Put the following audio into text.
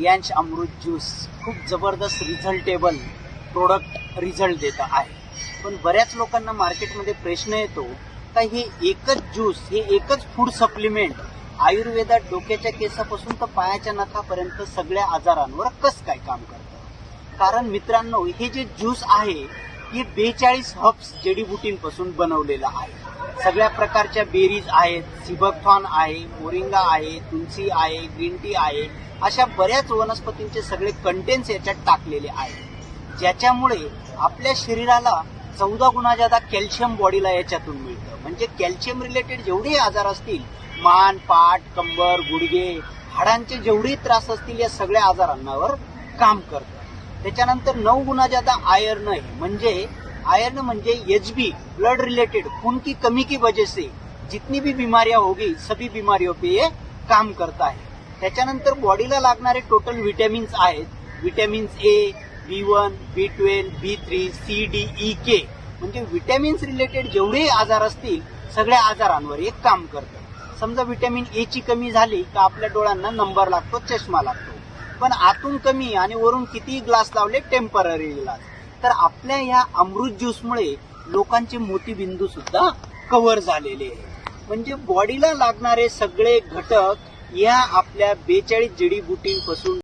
रियांश अमृत juice खूप जबरदस्त रिझल्टेबल product result देत आहे. पण बऱ्याच लोकांना मार्केटमध्ये प्रश्न येतो का हे एकच ज्यूस, हे एकच फूड सप्लिमेंट आयुर्वेदात डोक्याच्या केसापासून तर पायाच्या नखापर्यंत सगळ्या आजारांवर कसं काय काम करतं. कारण मित्रांनो, हे जे ज्यूस आहे हे 42 हर्ब्स जडीबुटींपासून बनवलेलं आहे. सगळ्या प्रकारच्या बेरीज आहेत, सिबकथॉर्न आहे, मोरिंगा आहे, तुलसी आहे, ग्रीन टी आहे, अशा बऱ्याच वनस्पतींचे सगळे कंटेंट्स याच्यात टाकलेले आहेत, ज्याच्यामुळे आपल्या शरीराला 14 गुणा जादा कॅल्शियम बॉडीला याच्यातून मिळतं. म्हणजे कॅल्शियम रिलेटेड जेवढे आजार असतील, मान, पाठ, कंबर, गुडघे, हाडांचे जेवढे त्रास असतील, या सगळ्या आजारांवर काम करतं. त्याच्यानंतर 9 गुना ज्यादा आयर्न है, म्हणजे आयर्न म्हणजे एचबी, ब्लड रिलेटेड, खून की कमी की वजह से जितनी भी बीमारियां होगी सभी बीमारियों पे ये काम करता है. त्याच्यानंतर बॉडीला लागणारे टोटल विटॅमिन्स आहेत, विटॅमिन्स ए, B1, B12, B3, C, D, E, K, म्हणजे विटॅमिन्स रिलेटेड जेवढे आजार असतील सगळ्या आजारांवर एक काम करतं. समजा विटॅमिन ए ची कमी झाली का आपल्या डोळ्यांना नंबर लागतो, चष्मा लागतो. पण आतून कमी आणि वरून किती ग्लास लावले टेम्पररी ग्लास. तर आपल्या या अमृत ज्यूसमुळे लोकांचे मोतीबिंदू सुद्धा कव्हर झालेले आहेत. म्हणजे बॉडीला लागणारे सगळे घटक या आपल्या 42 जडीबुटींपासून